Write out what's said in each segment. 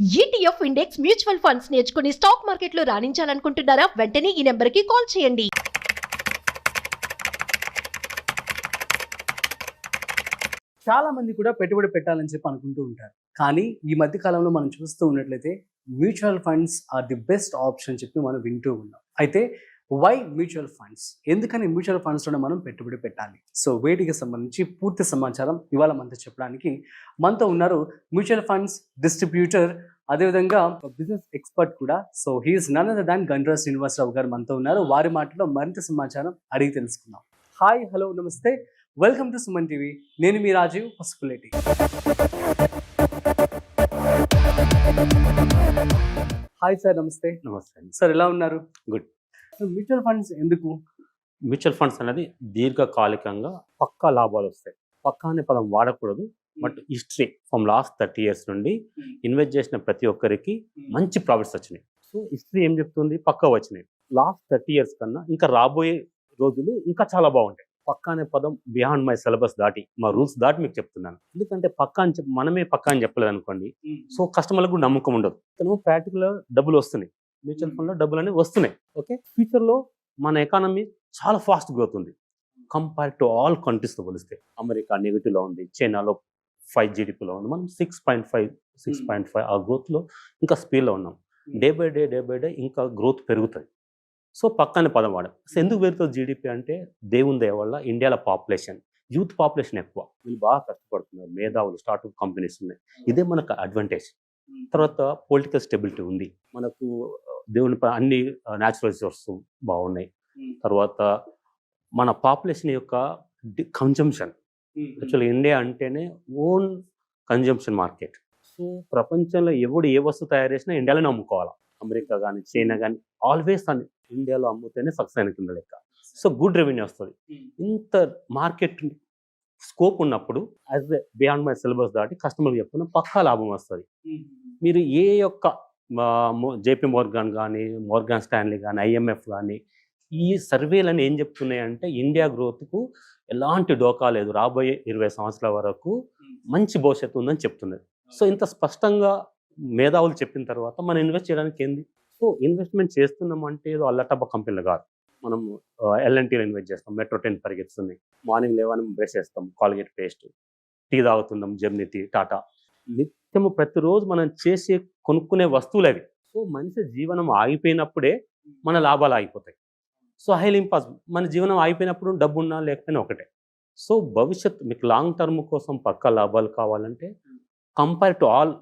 ETF index mutual funds నేర్చుకుని stock మార్కెట్లో రాణించాలనుకుంటున్నారా? వెంటనే ఈ నెంబర్కి కాల్ చేయండి. చాలా మంది కూడా పెట్టుబడి పెట్టాలని చెప్పి అనుకుంటూ ఉంటారు. కానీ ఈ మధ్య కాలంలో మనం చూస్తూ ఉన్నట్లయితే mutual funds are the best option చెప్పి మనం వింటూ ఉన్నాం. అయితే వై మ్యూచువల్ ఫండ్స్, ఎందుకని మ్యూచువల్ ఫండ్స్లోనే మనం పెట్టుబడి పెట్టాలి? సో వీటికి సంబంధించి పూర్తి సమాచారం ఇవాళ మనతో చెప్పడానికి మనతో ఉన్నారు మ్యూచువల్ ఫండ్స్ డిస్ట్రిబ్యూటర్, అదేవిధంగా బిజినెస్ ఎక్స్పర్ట్ కూడా. So he's none other than Gandra Srinivasarao గారు మనతో ఉన్నారు. వారి మాటలో మరింత సమాచారం అడిగి తెలుసుకుందాం. హాయ్, హలో, నమస్తే, వెల్కమ్ టు సుమన్ టీవీ. నేను మీ రాజీవ్ పసుపులేటి. హాయ్ సార్, నమస్తే. నమస్తే. సార్, ఎలా ఉన్నారు? గుడ్. మ్యూచువల్ ఫండ్స్ ఎందుకు? మ్యూచువల్ ఫండ్స్ అనేది దీర్ఘకాలికంగా పక్కా లాభాలు వస్తాయి. పక్కా అనే పదం వాడకూడదు, but history from last 30 years నుండి ఇన్వెస్ట్ చేసిన ప్రతి ఒక్కరికి మంచి ప్రాఫిట్స్ వచ్చినాయి. సో హిస్టరీ ఏం చెప్తుంది? పక్కా వచ్చినాయి. లాస్ట్ 30 years కన్నా ఇంకా రాబోయే రోజులు ఇంకా చాలా బాగుంటాయి. పక్కా అనే పదం బియాండ్ మై సిలబస్ దాటి, మా రూల్స్ దాటి మీకు చెప్తున్నాను. ఎందుకంటే పక్కా అని మనమే పక్కా అని చెప్పలేదు అనుకోండి, సో కస్టమర్లకు నమ్మకం ఉండదు. తను ప్రాక్టికల్గా డబ్బులు వస్తున్నాయి, మ్యూచువల్ ఫండ్లో డబ్బులు అనేవి వస్తున్నాయి. ఓకే, ఫ్యూచర్లో మన ఎకానమీ చాలా ఫాస్ట్ గ్రోత్ ఉంది కంపేర్ టు ఆల్ కంట్రీస్తో పోలిస్తే. అమెరికా నెగిటివ్లో ఉంది, చైనాలో 5 GDPలో ఉంది, మనం 6.5 ఆ గ్రోత్లో ఇంకా స్పీడ్లో ఉన్నాం. డే బై డే ఇంకా గ్రోత్ పెరుగుతుంది. సో పక్కనే పదం వాడాం. సో ఎందుకు పెరుగుతుంది జీడిపి అంటే, దేవుని దయ వల్ల ఇండియాలో పాపులేషన్, యూత్ పాపులేషన్ ఎక్కువ, వీళ్ళు బాగా కష్టపడుతున్నారు, మేధావులు, స్టార్ట్అప్ కంపెనీస్ ఉన్నాయి. ఇదే మనకు అడ్వాంటేజ్. తర్వాత పొలిటికల్ స్టెబిలిటీ ఉంది మనకు, దేవుని అన్ని న్యాచురల్ రిసోర్సెస్ బాగున్నాయి. తర్వాత మన పాపులేషన్ యొక్క కన్జంప్షన్, యాక్చువల్లీ ఇండియా అంటేనే ఓన్ కన్జంప్షన్ మార్కెట్. సో ప్రపంచంలో ఎవడు ఏ వస్తువు తయారు చేసినా ఇండియాలోనే అమ్ముకోవాలి. అమెరికా కానీ చైనా కానీ ఆల్వేస్ ఇండియాలో అమ్ముతేనే సక్సెస్ అయిన కింద లెక్క. సో గుడ్ రెవెన్యూ వస్తుంది. ఇంత మార్కెట్ స్కోప్ ఉన్నప్పుడు as a beyond my syllabus దాటి కస్టమర్కి చెప్తున్నా పక్కా లాభం వస్తుంది. మీరు ఏ యొక్క జేపీ మోర్గాన్ కానీ, మోర్గాన్ స్టాన్లీ కానీ, IMF కానీ, ఈ సర్వేలను ఏం చెప్తున్నాయంటే ఇండియా గ్రోత్కు ఎలాంటి డోకా లేదు, రాబోయే 20 సంవత్సరాల వరకు మంచి భవిష్యత్తు ఉందని చెప్తున్నది. సో ఇంత స్పష్టంగా మేధావులు చెప్పిన తర్వాత మనం ఇన్వెస్ట్ చేయడానికి ఏంది? సో ఇన్వెస్ట్మెంట్ చేస్తున్నామంటే ఏదో అల్లటబ్బ కంపెనీలు కాదు. మనం LNTలో ఇన్వెస్ట్ చేస్తాం, మెట్రో 10 పరిగెత్తుంది, మార్నింగ్ లేవని బ్రష్ చేస్తాం, కాల్గేట్ పేస్ట్, టీ తాగుతున్నాం, జెమినీ టీ, టాటా. నిత్యము ప్రతిరోజు మనం చేసే కొనుక్కునే వస్తువులు అవి. సో మనిషి జీవనం ఆగిపోయినప్పుడే మన లాభాలు ఆగిపోతాయి. So highly impossible. మన జీవనం ఆగిపోయినప్పుడు డబ్బు ఉన్నా లేకపోయినా ఒకటే. సో భవిష్యత్తు మీకు లాంగ్ టర్మ్ కోసం పక్కా లాభాలు కావాలంటే కంపేర్ టు ఆల్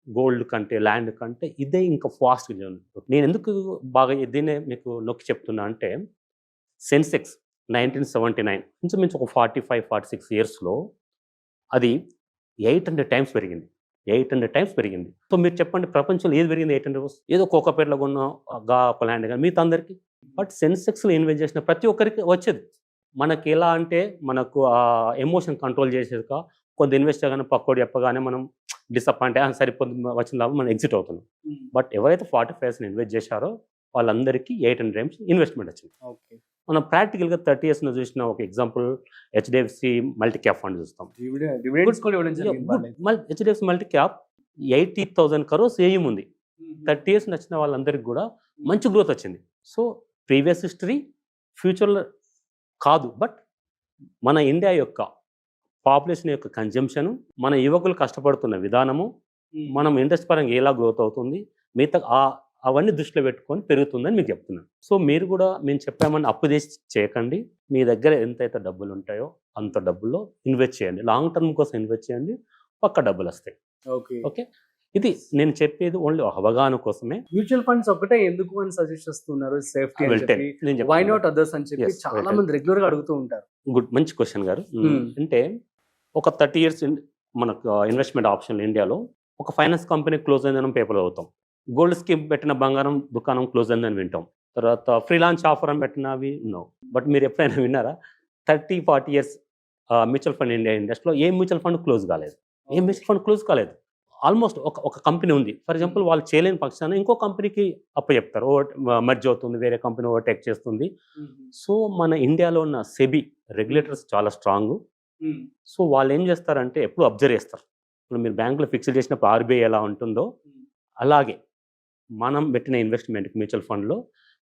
గోల్డ్ కంటే, ల్యాండ్ కంటే ఇదే ఇంకా ఫాస్ట్. నేను ఎందుకు బాగా దీన్నే మీకు నొక్కి చెప్తున్నా అంటే, సెన్సెక్స్ 1979 ఇంచుమించు ఒక 45-46 yearsలో అది 800 times పెరిగింది. 800 times పెరిగింది. సో మీరు చెప్పండి, ప్రపంచంలో ఏది పెరిగింది 800? ఏదో కోకాపేటలో కొన్న ఒక ల్యాండ్ కానీ మిగతా అందరికీ. బట్ సెన్సెక్స్లో ఇన్వెస్ట్ చేసిన ప్రతి ఒక్కరికి వచ్చేది. మనకి ఎలా అంటే, మనకు ఆ ఎమోషన్ కంట్రోల్ చేసేదిగా కొంత ఇన్వెస్ట్ చేయగానే పక్కోడు చెప్పగానే మనం డిసప్పాయింట్ సరిపోతుంది, వచ్చిన లాభం మనం ఎగ్జిట్ అవుతున్నాం. బట్ ఎవరైతే 45 years ఇన్వెస్ట్ చేశారో వాళ్ళందరికీ 800 times ఇన్వెస్ట్మెంట్ వచ్చింది. ఓకే, మనం ప్రాక్టికల్గా 30 years చూసిన ఒక example HDFC multi cap fund చూస్తాం. HDFC మల్టీ క్యాప్ 80,000 crores ఏం ఉంది. 30 years నచ్చిన వాళ్ళందరికీ కూడా మంచి గ్రోత్ వచ్చింది. సో ప్రీవియస్ హిస్టరీ ఫ్యూచర్లో కాదు, బట్ మన ఇండియా యొక్క పాపులేషన్ యొక్క కన్జంప్షను, మన యువకులు కష్టపడుతున్న విధానము, మనం ఇండస్ట్రీ పరంగా ఎలా గ్రోత్ అవుతుంది, మిగతా అవన్నీ దృష్టిలో పెట్టుకొని పెరుగుతుందని మీకు చెప్తున్నాను. సో మీరు కూడా మేము చెప్పామని అప్పు చేసి చేయకండి. మీ దగ్గర ఎంతైతే డబ్బులు ఉంటాయో అంత డబ్బుల్లో ఇన్వెస్ట్ చేయండి. లాంగ్ టర్మ్ కోసం ఇన్వెస్ట్ చేయండి, పక్క డబ్బులు వస్తాయి. ఓకే, ఇది నేను చెప్పేది ఓన్లీ అవగాహన కోసమే. మ్యూచువల్ ఫండ్స్ ఒకటే ఎందుకు అని సజెస్ట్ చేస్తున్నారు? సేఫ్టీ, వై నాట్ అదర్స్ అని చెప్పి చాలా మంది రెగ్యులర్ గా అడుగుతూ ఉంటారు. గుడ్, మంచి క్వశ్చన్ గారు. అంటే ఒక 30 years మనకు ఇన్వెస్ట్మెంట్ ఆప్షన్లు ఇండియాలో ఒక ఫైనాన్స్ కంపెనీ క్లోజ్ అయిందని పేపర్లో అవుతాం, గోల్డ్ స్కీమ్ పెట్టిన బంగారం దుకాణం క్లోజ్ అయిందని వింటాం, తర్వాత ఫ్రీలాన్స్ ఆఫర్ అని పెట్టినవి ఉన్నావు. బట్ మీరు ఎప్పుడైనా విన్నారా 30-40 years మ్యూచువల్ ఫండ్ ఇండియా ఇండస్ట్రీలో ఏ మ్యూచువల్ ఫండ్ క్లోజ్ కాలేదు? ఏ మ్యూచువల్ ఫండ్ క్లోజ్ కాలేదు. ఆల్మోస్ట్ ఒక కంపెనీ ఉంది, ఫర్ ఎగ్జాంపుల్ వాళ్ళు చేయలేని పక్షాన ఇంకో కంపెనీకి చెప్తారు, మర్జ్ అవుతుంది, వేరే కంపెనీ ఓవర్టేక్ చేస్తుంది. సో మన ఇండియాలో ఉన్న సెబీ రెగ్యులేటర్స్ చాలా స్ట్రాంగ్. సో వాళ్ళు ఏం చేస్తారంటే ఎప్పుడు అబ్జర్వ్ చేస్తారు. ఇప్పుడు మీరు బ్యాంకులో ఫిక్స్డ్ చేసినప్పుడు RBI ఎలా ఉంటుందో అలాగే మనం పెట్టిన ఇన్వెస్ట్మెంట్కి మ్యూచువల్ ఫండ్లో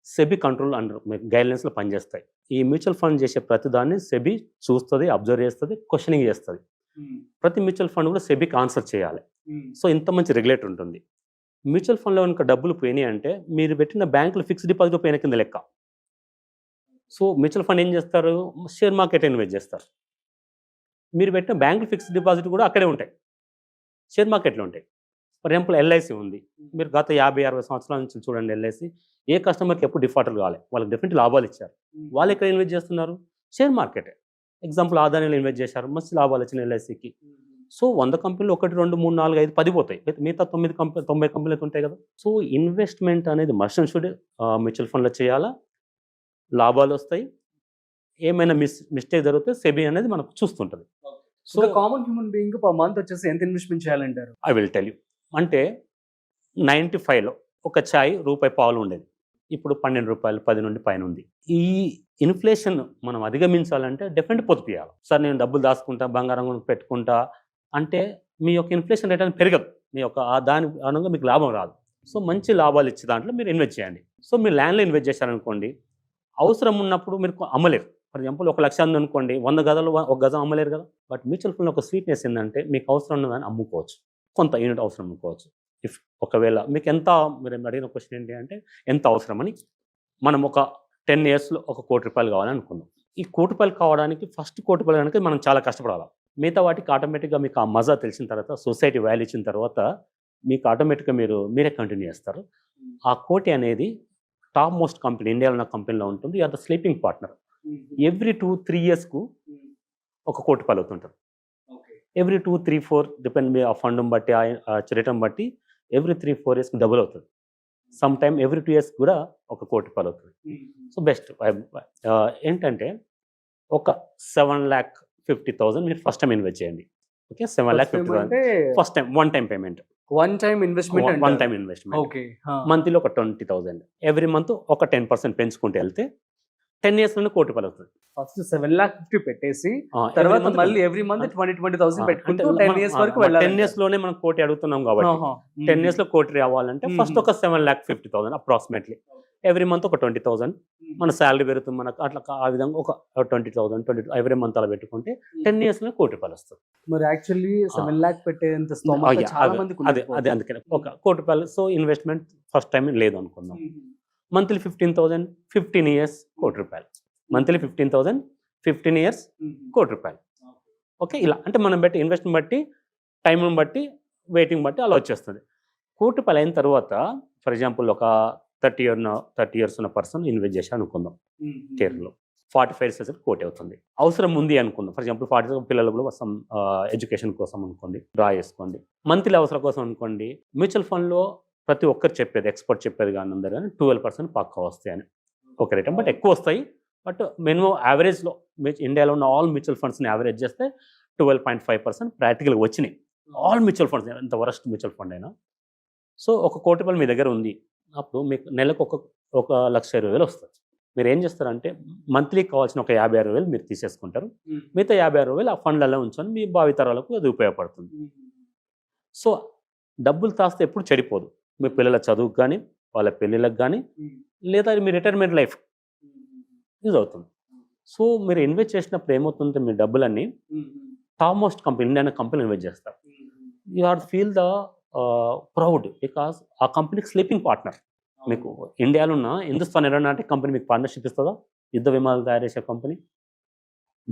సెబీ కంట్రోల్ అండ్ గైడ్లైన్స్లో పనిచేస్తాయి. ఈ మ్యూచువల్ ఫండ్ చేసే ప్రతిదాన్ని సెబీ చూస్తుంది, అబ్జర్వ్ చేస్తుంది, క్వశ్చనింగ్ చేస్తుంది. ప్రతి మ్యూచువల్ ఫండ్ కూడా సెబీకి ఆన్సర్ చేయాలి. సో ఇంత మంచి రెగ్యులేటర్ ఉంటుంది. మ్యూచువల్ ఫండ్లో కనుక డబ్బులు పోయినాయి అంటే మీరు పెట్టిన బ్యాంకులో ఫిక్స్డ్ డిపాజిట్ పోయిన కింద లెక్క. సో మ్యూచువల్ ఫండ్ ఏం చేస్తారు, షేర్ మార్కెట్ ఇన్వెస్ట్ చేస్తారు. మీరు పెట్టిన బ్యాంకులు ఫిక్స్డ్ డిపాజిట్ కూడా అక్కడే ఉంటాయి, షేర్ మార్కెట్లో ఉంటాయి. ఫర్ ఎగ్జాంపుల్ ఎల్ఐసి ఉంది. మీరు గత 50-60 సంవత్సరాల నుంచి చూడండి, ఎల్ఐసి ఏ కస్టమర్కి ఎప్పుడు డిఫాల్టర్ కావాలి, వాళ్ళకి డెఫినెట్ లాభాలు ఇచ్చారు. వాళ్ళు ఎక్కడ ఇన్వెస్ట్ చేస్తున్నారు, షేర్ మార్కెట్. ఎగ్జాంపుల్ ఆదానిలో ఇన్వెస్ట్ చేశారు, మంచి లాభాలు వచ్చిన ఎల్ఐసికి. సో 100 కంపెనీలు 1, 2, 3, 4, 5, 10 పోతాయి, మిగతా 90 కంపెనీలు ఉంటాయి కదా. సో ఇన్వెస్ట్మెంట్ అనేది మస్ట్ అండ్ షుడ్ మ్యూచువల్ ఫండ్లో చేయాలా, లాభాలు వస్తాయి. ఏమైనా మిస్టేక్ జరిగితే సెబీ అనేది మనకు చూస్తుంటుంది. So common human being per month వచ్చేసి ఎంత ఇన్వెస్ట్మెంట్ చేయాలంటారు? I will tell you. అంటే 95లో ఒక ఛాయ్ ₹1 ఉండేది, ఇప్పుడు ₹12, 10 నుండి పైన ఉంది. ఈ ఇన్ఫ్లేషన్ మనం అధిగమించాలంటే డెఫినెట్ పొదుపు చేయాలి. సార్ నేను డబ్బులు దాచుకుంటా, బంగారం పెట్టుకుంటా అంటే మీ యొక్క ఇన్ఫ్లేషన్ రేట్ అనేది పెరగదు, మీ యొక్క దాని అనుగుణంగా మీకు లాభం రాదు. సో మంచి లాభాలు ఇచ్చే దాంట్లో మీరు ఇన్వెస్ట్ చేయండి. సో మీరు ల్యాండ్లో ఇన్వెస్ట్ చేశారనుకోండి, అవసరం ఉన్నప్పుడు మీరు అమ్మలేరు. ఫర్ ఎగ్జాంపుల్ 1 లక్ష ఉందనుకోండి, 100 గదాలు 1 గజం అమ్మలేరు కదా. బట్ మ్యూచువల్ ఫండ్లో ఒక స్వీట్నెస్ ఏంటంటే మీకు అవసరం ఉన్నదాన్ని అమ్ముకోవచ్చు, కొంత యూనిట్ అవసరం అమ్ముకోవచ్చు. ఇఫ్ ఒకవేళ మీకు ఎంత, మీరు అడిగిన క్వశ్చన్ ఏంటి అంటే ఎంత అవసరమని, మనం ఒక 10 yearsలో ₹1 కోటి కావాలని అనుకుందాం. ఈ ₹1 కోటి కావడానికి ఫస్ట్ ₹1 కనుక మనం చాలా కష్టపడాలి. మిగతా వాటికి ఆటోమేటిక్గా మీకు ఆ మజా తెలిసిన తర్వాత, సొసైటీ వాల్యూ ఇచ్చిన తర్వాత మీకు ఆటోమేటిక్గా మీరే కంటిన్యూ చేస్తారు. ఆ కోటి అనేది టాప్ మోస్ట్ కంపెనీ, ఇండియాలో ఉన్న కంపెనీలో ఉంటుంది. అది స్లీపింగ్ పార్ట్నర్. ఎవ్రీ 2-3 yearsకు ₹1 కోటి అవుతుంటారు. ఎవ్రీ 2-3-4 డిపెండ్ మీ ఆ ఫండ్ బట్టి, ఆ రేటం బట్టి ఎవ్రీ 3-4 yearsకి డబుల్ అవుతుంది. సమ్ టైమ్ ఎవ్రీ 2 years కూడా ₹1 కోటి అవుతుంది. సో బెస్ట్ ఏంటంటే ఒక 7,50,000 మీరు ఫస్ట్ టైం ఇన్వెస్ట్ చేయండి. Okay, 7,50,000 first time, one time payment, one time investment. Okay, monthly ఒక 20,000. ఎవ్రీ మంత్ ఒక 10% పెంచుకుంటూ వెళ్తే 10 yearsలోనే ₹1 కోటి అవుతుంది. ఫస్ట్ 7,50,000 పెట్టేసి తర్వాత మళ్ళీ ఎవ్రీ మంత్ 20,000 పెట్టుకుంటూ 10 years వరకు వెళ్ళాలి. 10 yearsలోనే మనం కోటి అడుగుతున్నాం కాబట్టి 10 yearsలో కోటి రావాలంటే ఫస్ట్ ఒక 7,50,000 అప్రాక్సిమేట్లీ. ఎవ్రీ మంత్ ఒక 20,000 మన శాలరీ పెరుగుతుంది మనకు, అట్లా ఆ విధంగా ఒక 20,000 ఎవ్రీ మంత్ అలా పెట్టుకుంటే 10 yearsలో ₹1 కోటి వస్తుంది. మరి యాక్చువల్లీ 7 lakh పెట్టేంత స్తోమత చాలా మందికి అదే అందుకని ఒక ₹1 కోటి. సో ఇన్వెస్ట్మెంట్ ఫస్ట్ టైం లేదు అనుకుందాం. మంత్లీ 15,000, 15 years ₹1 కోటి. మంత్లీ 15,000, 15 years ₹1 కోటి. ఓకే, ఇలా అంటే మనం బట్టి ఇన్వెస్ట్మెంట్ బట్టి, టైంని బట్టి, వెయిటింగ్ బట్టి అలా వచ్చేస్తుంది. ₹1 కోటి అయిన తర్వాత ఫర్ ఎగ్జాంపుల్ ఒక 30 years ఉన్న పర్సన్ ఇన్వెస్ట్ చేసి అనుకుందాం కేర్లో, 45 years ₹1 కోటి అవుతుంది. అవసరం ఉంది అనుకుందాం, ఫర్ ఎగ్జాంపుల్ 40 పిల్లలు కూడా సమ్ ఎడ్యుకేషన్ కోసం అనుకోండి, డ్రా చేసుకోండి. మంత్లీ అవసరం కోసం అనుకోండి, మ్యూచువల్ ఫండ్లో ప్రతి ఒక్కరు చెప్పేది, ఎక్స్పర్ట్ చెప్పేది కానీ అందరు కానీ 12% పక్కా వస్తాయి అని ఒక రేట్. బట్ ఎక్కువ వస్తాయి, బట్ మినిమం యావరేజ్లో ఇండియాలో ఉన్న ఆల్ మ్యూచువల్ ఫండ్స్ని యావరేజ్ చేస్తే 12.5% ప్రాక్టికల్గా వచ్చినాయి. ఆల్ మ్యూచువల్ ఫండ్స్, ఎంత వరస్ట్ మ్యూచువల్ ఫండ్ అయినా. సో ₹1 కోటి మీ దగ్గర ఉంది, అప్పుడు మీకు నెలకు ఒక ₹1,20,000 వస్తుంది. మీరు ఏం చేస్తారంటే మంత్లీ కావాల్సిన ఒక ₹56,000 మీరు తీసేసుకుంటారు. మిగతా ₹56,000 ఆ ఫండ్లలో ఉంచుకొని మీ భావితరాలకు అది ఉపయోగపడుతుంది. సో డబ్బులు తాస్తే ఎప్పుడు చెడిపోదు, మీ పిల్లల చదువుకు కానీ, వాళ్ళ పెళ్ళిళ్ళకి కానీ, లేదా మీ రిటైర్మెంట్ లైఫ్ యూజ్ అవుతుంది. సో మీరు ఇన్వెస్ట్ చేసినప్పుడు ఏమవుతుందంటే మీ డబ్బులన్నీ top most company, Indian company invest చేస్తారు. You have to feel the proud, because ఆ కంపెనీకి స్లీపింగ్ పార్ట్నర్. మీకు ఇండియాలో ఉన్న హిందుస్థాన్ ఏరోనాటిక్ కంపెనీ మీకు పార్ట్నర్షిప్ ఇస్తుందా? యుద్ధ విమానాలు తయారు చేసే కంపెనీ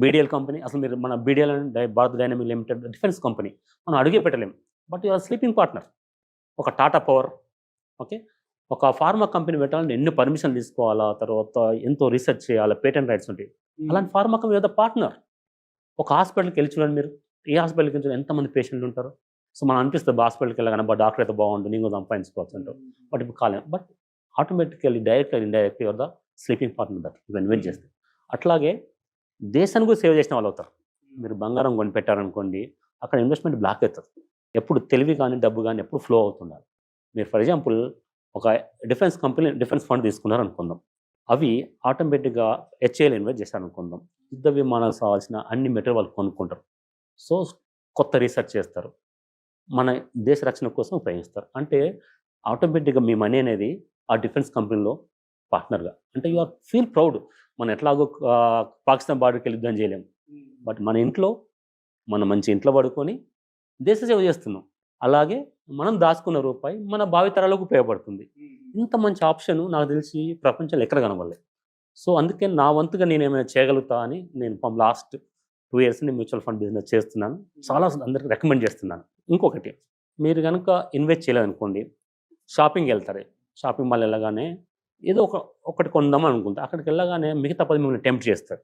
బీడిఎల్ కంపెనీ. అసలు మీరు మన బీడిఎల్ అంటే Bharat dynamic limited defence company, మనం అడిగే పెట్టలేము. But you are sleeping partner. ఒక టాటా పవర్, ఓకే, ఒక ఫార్మా కంపెనీ పెట్టాలంటే ఎన్ని పర్మిషన్ తీసుకోవాలా, తర్వాత ఎంతో రీసెర్చ్ చేయాలి, పేటెంట్ రైట్స్ ఉంటాయి. అలాంటి ఫార్మా కంపెనీ ఏదో పార్ట్నర్. ఒక హాస్పిటల్కి వెళ్ళి చూడండి, మీరు ఏ హాస్పిటల్కి వెళ్ళి ఎంతమంది పేషెంట్లు ఉంటారు. సో మనం అనిపిస్తుంది హాస్పిటల్కి వెళ్ళగానే డాక్టర్ అయితే బాగుంటుంది, నేను సంపాదించుకోవచ్చు అంటారు. బట్ ఇప్పుడు కాలేదు. బట్ ఆటోమేటికల్లీ డైరెక్ట్గా ఇండైరెక్ట్గా ద స్లీపింగ్ పార్ట్నర్ దట్ ఇవి ఇన్వెస్ట్ చేస్తే. అట్లాగే దేశానికి కూడా సేవ్ చేసిన వాళ్ళు అవుతారు. మీరు బంగారం కొని పెట్టారనుకోండి, అక్కడ ఇన్వెస్ట్మెంట్ బ్లాక్ అవుతుంది. ఎప్పుడు తెలివి కానీ డబ్బు కానీ ఎప్పుడు ఫ్లో అవుతున్నారు. మీరు ఫర్ ఎగ్జాంపుల్ ఒక డిఫెన్స్ కంపెనీ, డిఫెన్స్ ఫండ్ తీసుకున్నారు అనుకుందాం, అవి ఆటోమేటిక్గా హెచ్ఏఎల్ ఇన్వెస్ట్ చేశారనుకుందాం, యుద్ధ విమానాలకు కావాల్సిన అన్ని మెటీరియల్ వాళ్ళు కొనుక్కుంటారు. సో కొత్త రీసెర్చ్ చేస్తారు, మన దేశ రక్షణ కోసం ఉపయోగిస్తారు. అంటే ఆటోమేటిక్గా మీ మనీ అనేది ఆ డిఫెన్స్ కంపెనీలో పార్ట్నర్గా అంటే యు ఆర్ ఫీల్ ప్రౌడ్. మనం ఎట్లాగో పాకిస్తాన్ బార్డర్కి వెళ్ళి యుద్ధం చేయలేము, బట్ మన ఇంట్లో మనం మంచి ఇంట్లో పడుకొని దేశ సేవ చేస్తున్నాం. అలాగే మనం దాచుకున్న రూపాయి మన భావితరాలకు ఉపయోగపడుతుంది. ఇంత మంచి ఆప్షన్ నాకు తెలిసి ప్రపంచంలో ఎక్కడ కనబడలేదు. సో అందుకే నా వంతుగా నేను ఏమైనా చేయగలుగుతా అని నేను లాస్ట్ 2 years నేను మ్యూచువల్ ఫండ్ బిజినెస్ చేస్తున్నాను. చాలా అందరికి రికమెండ్ చేస్తున్నాను. ఇంకొకటి, మీరు కనుక ఇన్వెస్ట్ చేయలేదనుకోండి, షాపింగ్కి వెళ్తారు. షాపింగ్ మాల్ వెళ్ళగానే ఏదో ఒకటి కొందామని అనుకుంటారు. అక్కడికి వెళ్ళగానే మిగతా 10 మిమ్మల్ని టెంప్ట్ చేస్తారు.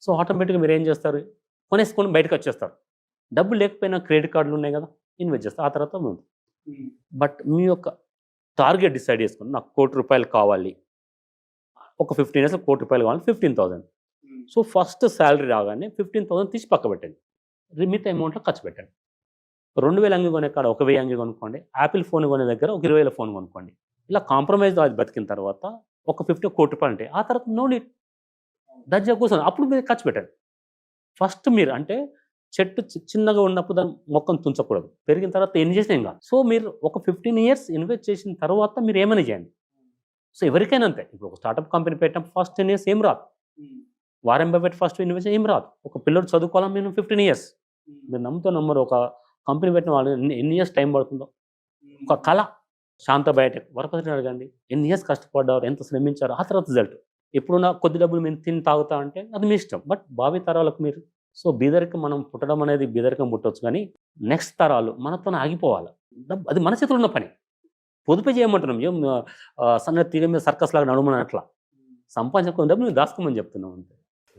సో ఆటోమేటిక్గా మీరు ఏం చేస్తారు, కొనేసుకొని బయటకు వచ్చేస్తారు. డబ్బులు లేకపోయినా క్రెడిట్ కార్డులు ఉన్నాయి కదా, ఇన్వెస్ట్ చేస్తారు. ఆ తర్వాత ముందు బట్ మీ యొక్క టార్గెట్ డిసైడ్ చేసుకుని నాకు ₹1,00,00,000 కావాలి, ఒక 15 years ₹1,00,00,000 కావాలి, 15,000. సో ఫస్ట్ శాలరీ రాగానే 15,000 తీసి పక్క పెట్టండి, మిగతా అమౌంట్లో ఖర్చు పెట్టండి. 2,000 అంగి కొనే కాడ 1,000 అంగి కొనుక్కోండి, యాపిల్ ఫోన్ కొనే దగ్గర ఒక 20,000 ఫోన్ కొనుక్కోండి. ఇలా కాంప్రమైజ్ అది బతికిన తర్వాత ఒక ₹1,00,00,000 ఉంటాయి. ఆ తర్వాత నో నీడ్, దర్జా కూర్చొని అప్పుడు మీరు ఖర్చు పెట్టండి. ఫస్ట్ మీరు అంటే చెట్టు చిన్నగా ఉన్నప్పుడు దాన్ని మొక్కను తుంచకూడదు, పెరిగిన తర్వాత ఎన్ని చేసినా ఇంకా. సో మీరు ఒక 15 years ఇన్వెస్ట్ చేసిన తర్వాత మీరు ఏమైనా చేయండి. సో ఎవరికైనా అంతే. ఇప్పుడు ఒక స్టార్ట్అప్ కంపెనీ పెట్టినప్పుడు ఫస్ట్ 10 years ఏం రాదు. వారెన్ బఫెట్ ఫస్ట్ ఇన్వెస్ట్ ఏం రాదు. ఒక పిల్లడు చదువుకోవాలని మేము 15 years. మీరు నమ్మరు, ఒక కంపెనీ పెట్టిన వాళ్ళు ఎన్ని ఇయర్స్ టైం పడుతుందో. ఒక కళ, శాంత బయోటెక్ వరపతిని అడగండి, ఎన్ని ఇయర్స్ కష్టపడ్డారు, ఎంత శ్రమించారు, ఆ తర్వాత రిజల్ట్. ఎప్పుడున్నా కొద్ది డబ్బులు మేము తిని తాగుతా అంటే అది మీ ఇష్టం, బట్ భావి తరాలకు మీరు. సో బీదరికం మనం పుట్టడం అనేది బీదరికం పుట్టవచ్చు, కానీ నెక్స్ట్ తరాలు మనతో ఆగిపోవాలి. అది మన చేతిలో ఉన్న పని. పొదుపు చేయమంటున్నాం, ఏం సన్న తీగ మీద సర్కస్ లాగా నడుమని అట్లా సంపాదించుకున్న డబ్బు మేము దాచుకోమని చెప్తున్నాం అంతే.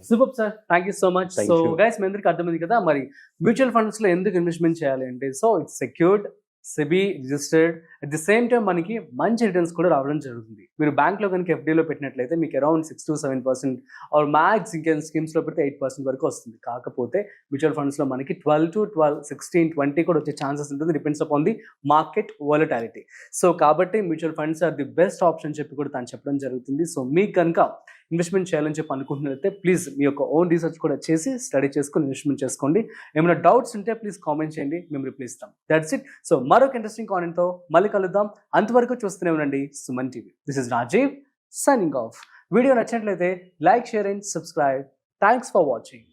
Super sir, thank you so much. Thank so you. Guys, మీ అందరికీ అర్థమైంది కదా మరి మ్యూచువల్ ఫండ్స్ లో ఎందుకు ఇన్వెస్ట్మెంట్ చేయాలి అంటే, so it's secured, SEBI registered, at the same time మనకి మంచి రిటర్న్స్ కూడా రావడం జరుగుతుంది. మీరు బ్యాంక్లో కనుక ఎఫ్డీలో పెట్టినట్లయితే మీకు అరౌండ్ 6 to 7% ఆర్ మ్యాక్స్ ఇంకేం స్కీమ్స్లో పెడితే 8% వరకు వస్తుంది. కాకపోతే మ్యూచువల్ ఫండ్స్లో మనకి 12 to 12, 16, 20 కూడా వచ్చే ఛాన్సెస్ ఉంటుంది, depends upon the market volatility. So కాబట్టి mutual funds are the best option చెప్పి కూడా తను చెప్పడం జరుగుతుంది. సో మీకు కనుక ఇన్వెస్ట్మెంట్ చేయాలని చెప్పి అనుకుంటున్నట్లయితే ప్లీజ్ మీ యొక్క ఓన్ రీసెర్చ్ కూడా చేసి స్టడీ చేసుకొని ఇన్వెస్ట్మెంట్ చేసుకోండి. ఏమైనా డౌట్స్ ఉంటే ప్లీజ్ కామెంట్ చేయండి, మేము రిప్లై ఇస్తాం. That's it. సో మరొక ఇంట్రెస్టింగ్ కాంటెంట్తో మళ్ళీ కలుద్దాం. అంతవరకు చూస్తూనే ఉండండి Suman TV. This is Rajiv signing off. Video నచ్చినట్లయితే like, share and subscribe. Thanks for watching.